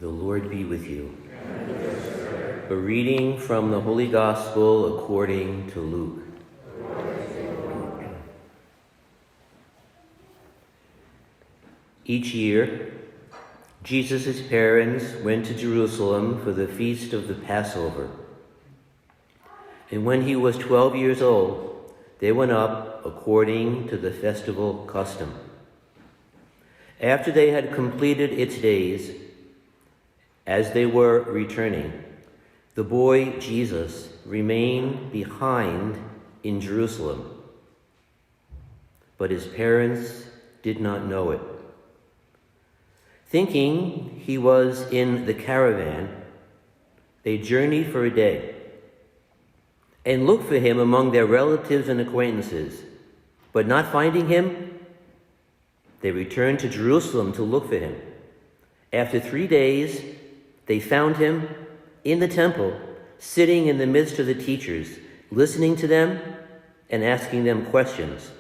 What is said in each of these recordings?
The Lord be with you. A reading from the Holy Gospel according to Luke. Each year, Jesus' parents went to Jerusalem for the feast of the Passover. And when he was 12 years old, they went up according to the festival custom. After they had completed its days, as they were returning, the boy Jesus remained behind in Jerusalem, but his parents did not know it. Thinking he was in the caravan, they journeyed for a day and looked for him among their relatives and acquaintances. But not finding him, they returned to Jerusalem to look for him. After 3 days, they found him in the temple, sitting in the midst of the teachers, listening to them and asking them questions.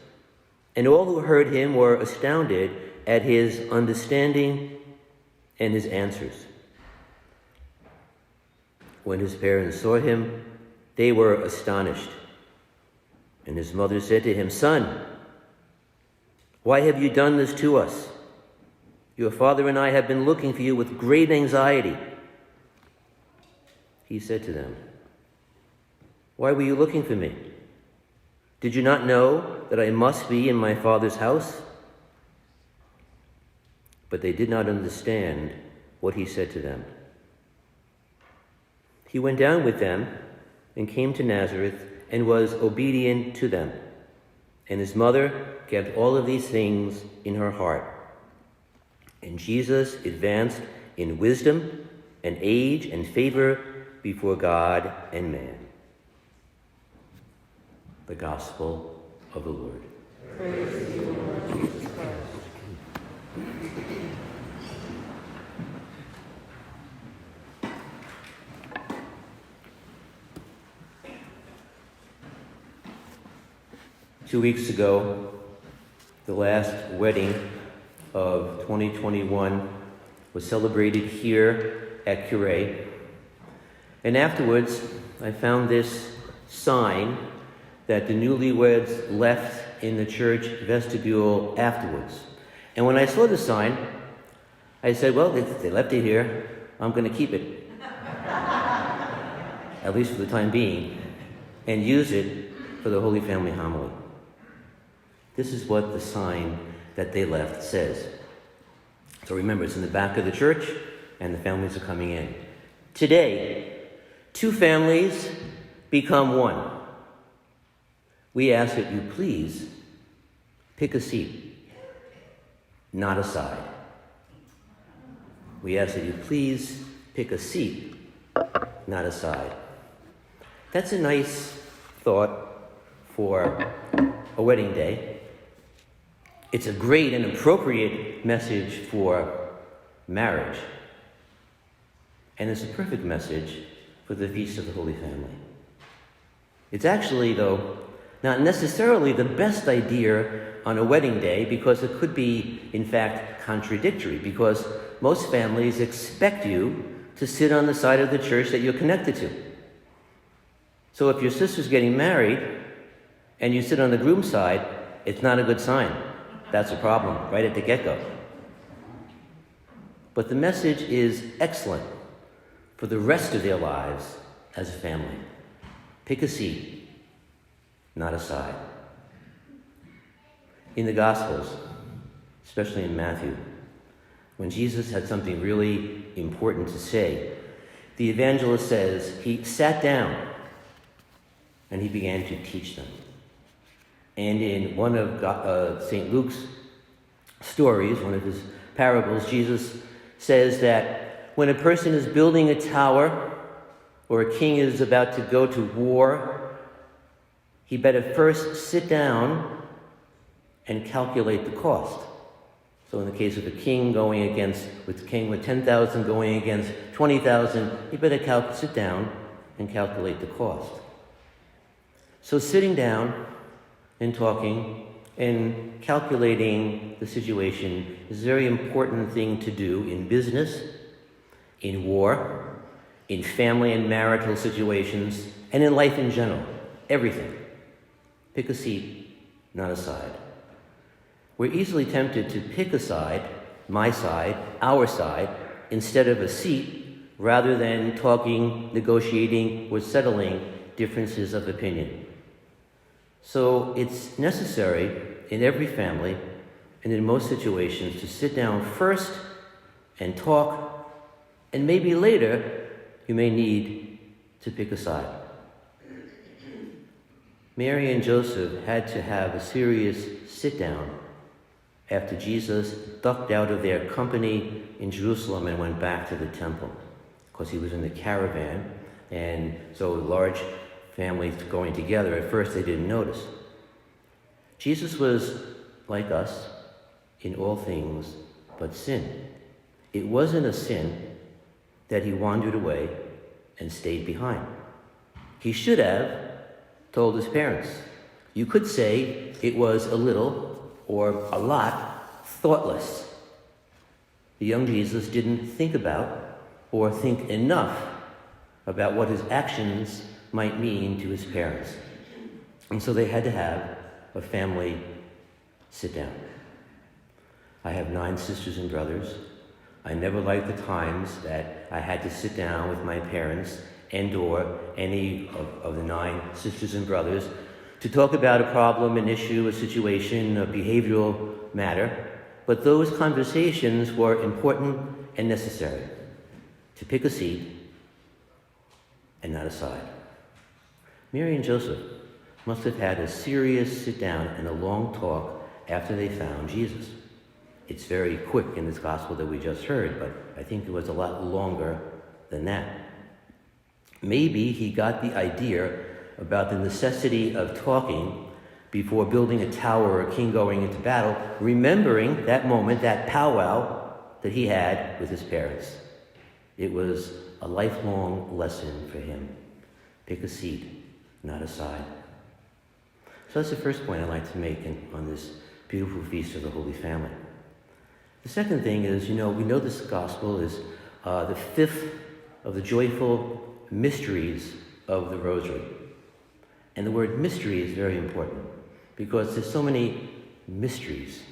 And all who heard him were astounded at his understanding and his answers. When his parents saw him, they were astonished. And his mother said to him, "Son, why have you done this to us? Your father and I have been looking for you with great anxiety." He said to them, "Why were you looking for me? Did you not know that I must be in my Father's house?" But they did not understand what he said to them. He went down with them and came to Nazareth and was obedient to them. And his mother kept all of these things in her heart. And Jesus advanced in wisdom and age and favor before God and man. The Gospel of the Lord. Praise to you, Lord Jesus Christ. Two weeks ago, the last wedding of 2021 was celebrated here at Cure. And afterwards, I found this sign that the newlyweds left in the church vestibule afterwards. And when I saw the sign, I said, well, if they left it here, I'm going to keep it, at least for the time being, and use it for the Holy Family homily. This is what the sign that they left says. So remember, it's in the back of the church, and the families are coming in. Today, 2 families become one. We ask that you please pick a seat, not a side. We ask that you please pick a seat, not a side. That's a nice thought for a wedding day. It's a great and appropriate message for marriage. And it's a perfect message for the Feast of the Holy Family. It's actually, though, not necessarily the best idea on a wedding day, because it could be, in fact, contradictory, because most families expect you to sit on the side of the church that you're connected to. So if your sister's getting married and you sit on the groom's side, it's not a good sign. That's a problem right at the get-go. But the message is excellent for the rest of their lives as a family. Pick a seat, not a side. In the Gospels, especially in Matthew, when Jesus had something really important to say, the evangelist says he sat down and he began to teach them. And in one of St. Luke's stories, one of his parables, Jesus says that when a person is building a tower or a king is about to go to war, he better first sit down and calculate the cost. So in the case of a king with 10,000 going against 20,000, he better sit down and calculate the cost. So sitting down and talking and calculating the situation is a very important thing to do in business, in war, in family and marital situations, and in life in general. Everything. Pick a seat, not a side. We're easily tempted to pick a side, my side, our side, instead of a seat, rather than talking, negotiating, or settling differences of opinion. So it's necessary in every family and in most situations to sit down first and talk, and maybe later you may need to pick a side. Mary and Joseph had to have a serious sit-down after Jesus ducked out of their company in Jerusalem and went back to the temple, because he was in the caravan, and so large families going together. At first they didn't notice. Jesus was like us in all things but sin. It wasn't a sin that he wandered away and stayed behind. He should have told his parents. You could say it was a little or a lot thoughtless. The young Jesus didn't think about or think enough about what his actions might mean to his parents. And so they had to have a family sit down. I have 9 sisters and brothers. I never liked the times that I had to sit down with my parents and or any of the 9 sisters and brothers to talk about a problem, an issue, a situation, a behavioral matter. But those conversations were important and necessary to pick a seat and not a side. Mary and Joseph must have had a serious sit down and a long talk after they found Jesus. It's very quick in this gospel that we just heard, but I think it was a lot longer than that. Maybe he got the idea about the necessity of talking before building a tower or a king going into battle, remembering that moment, that powwow that he had with his parents. It was a lifelong lesson for him. Pick a seat, not a side. So that's the first point I'd like to make on this beautiful feast of the Holy Family. The second thing is, we know this gospel is the 5th of the joyful mysteries of the Rosary. And the word mystery is very important because there's so many mysteries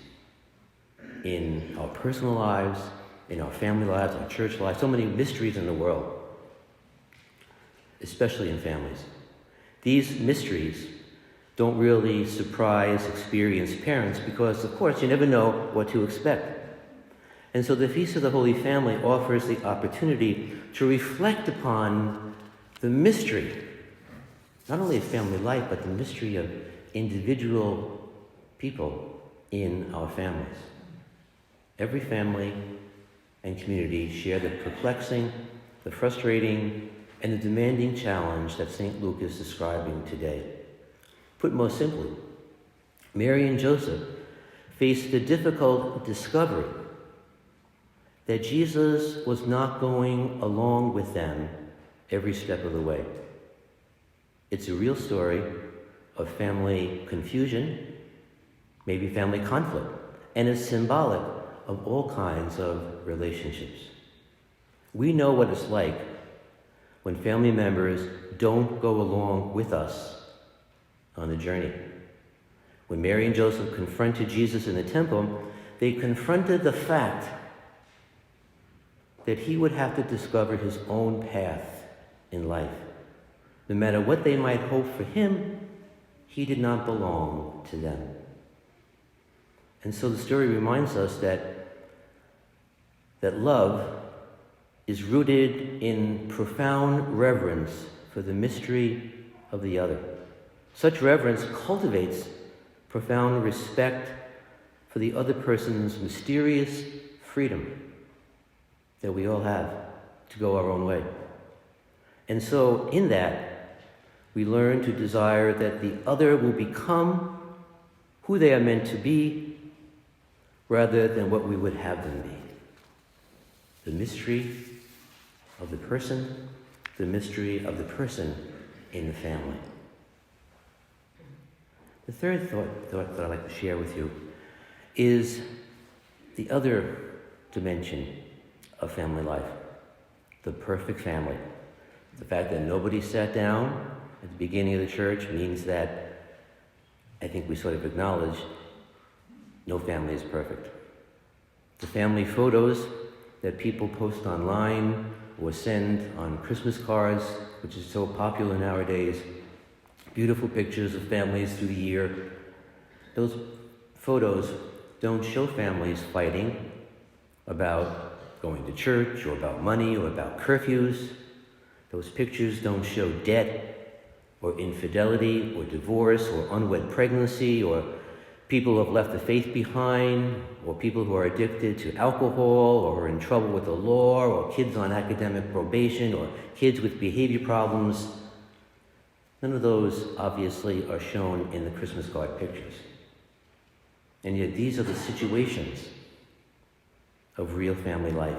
in our personal lives, in our family lives, our church lives, so many mysteries in the world, especially in families. These mysteries don't really surprise experienced parents because, of course, you never know what to expect. And so the Feast of the Holy Family offers the opportunity to reflect upon the mystery, not only of family life, but the mystery of individual people in our families. Every family and community share the perplexing, the frustrating, and the demanding challenge that St. Luke is describing today. Put most simply, Mary and Joseph faced the difficult discovery that Jesus was not going along with them every step of the way. It's a real story of family confusion, maybe family conflict, and is symbolic of all kinds of relationships. We know what it's like when family members don't go along with us on the journey. When Mary and Joseph confronted Jesus in the temple, they confronted the fact that he would have to discover his own path in life. No matter what they might hope for him, he did not belong to them. And so the story reminds us that love is rooted in profound reverence for the mystery of the other. Such reverence cultivates profound respect for the other person's mysterious freedom that we all have to go our own way. And so in that, we learn to desire that the other will become who they are meant to be rather than what we would have them be. The mystery of the person, the mystery of the person in the family. The third thought that I'd like to share with you is the other dimension of family life. the perfect family. The fact that nobody sat down at the beginning of the church means that I think we sort of acknowledge no family is perfect. The family photos that people post online or send on Christmas cards, which is so popular nowadays, beautiful pictures of families through the year, those photos don't show families fighting about going to church or about money or about curfews. Those pictures don't show debt or infidelity or divorce or unwed pregnancy or people who have left the faith behind or people who are addicted to alcohol or are in trouble with the law or kids on academic probation or kids with behavior problems. None of those, obviously, are shown in the Christmas card pictures. And yet these are the situations of real family life.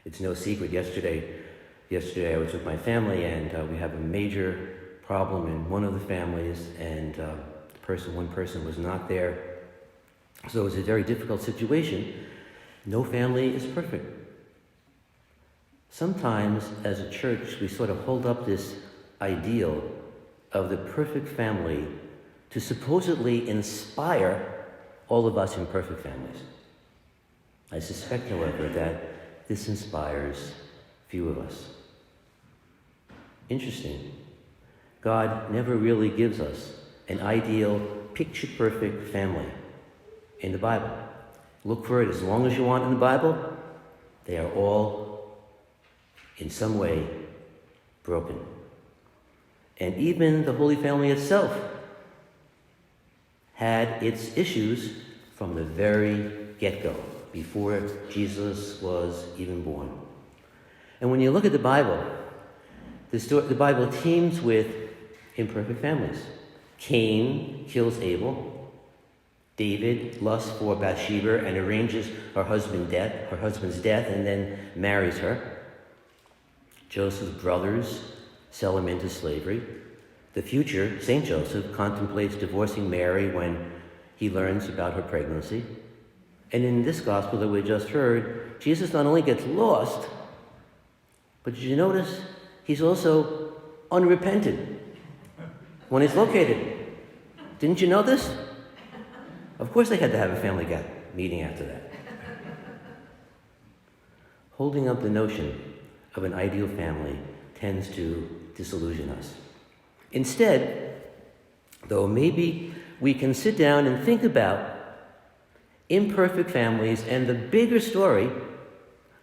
It's no secret. Yesterday I was with my family, and we have a major problem in one of the families, and one person was not there. So it was a very difficult situation. No family is perfect. Sometimes, as a church, we sort of hold up this ideal of the perfect family to supposedly inspire all of us imperfect families. I suspect, however, that this inspires few of us. Interesting. God never really gives us an ideal, picture-perfect family in the Bible. Look for it as long as you want in the Bible. They are all, in some way, broken. And even the Holy Family itself had its issues from the very get-go, before Jesus was even born. And when you look at the Bible, the Bible teems with imperfect families. Cain kills Abel. David lusts for Bathsheba and arranges her husband's death, and then marries her. Joseph's brothers sell him into slavery. The future Saint Joseph contemplates divorcing Mary when he learns about her pregnancy. And in this gospel that we just heard, Jesus not only gets lost, but did you notice he's also unrepentant when he's located? Didn't you know this? Of course they had to have a family meeting after that. Holding up the notion of an ideal family tends to disillusion us. Instead, though, maybe we can sit down and think about imperfect families and the bigger story,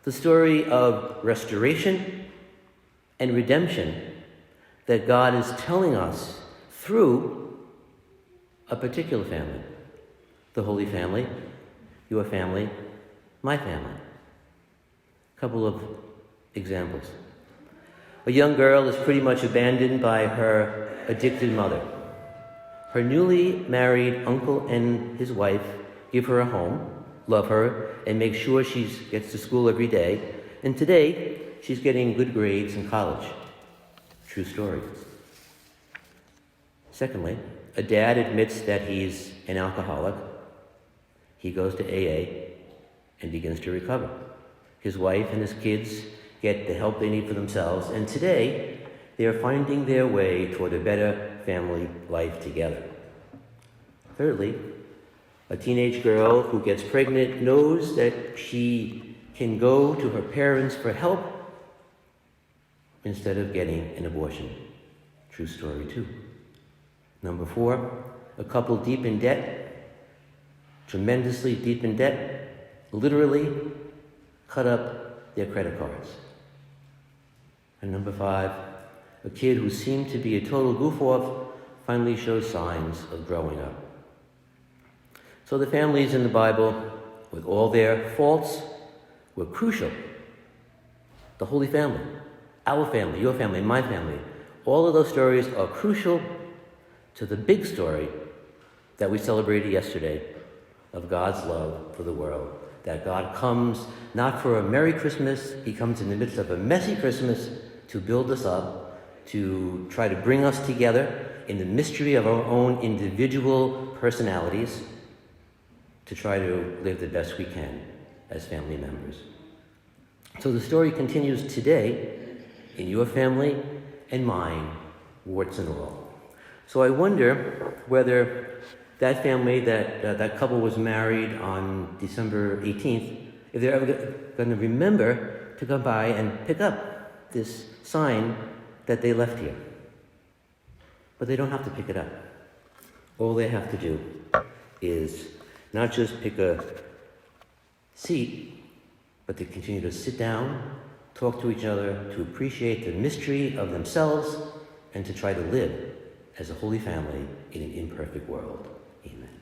the story of restoration and redemption that God is telling us through a particular family. The Holy Family, your family, my family. A couple of examples. A young girl is pretty much abandoned by her addicted mother. Her newly married uncle and his wife give her a home, love her, and make sure she gets to school every day. And today, she's getting good grades in college. True story. Secondly, a dad admits that he's an alcoholic. He goes to AA and begins to recover. His wife and his kids get the help they need for themselves, and today they are finding their way toward a better family life together. Thirdly, a teenage girl who gets pregnant knows that she can go to her parents for help instead of getting an abortion. True story too. Number 4, a couple deep in debt, tremendously deep in debt, literally cut up their credit cards. And number 5, a kid who seemed to be a total goof-off finally shows signs of growing up. So the families in the Bible, with all their faults, were crucial. The Holy Family, our family, your family, my family, all of those stories are crucial to the big story that we celebrated yesterday of God's love for the world. That God comes not for a Merry Christmas, He comes in the midst of a messy Christmas to build us up, to try to bring us together in the mystery of our own individual personalities, to try to live the best we can as family members. So the story continues today in your family and mine, warts and all. So I wonder whether that family, that couple was married on December 18th, if they're ever going to remember to come by and pick up this sign that they left here. But they don't have to pick it up. All they have to do is not just pick a seat, but to continue to sit down, talk to each other, to appreciate the mystery of themselves, and to try to live as a holy family in an imperfect world. Amen.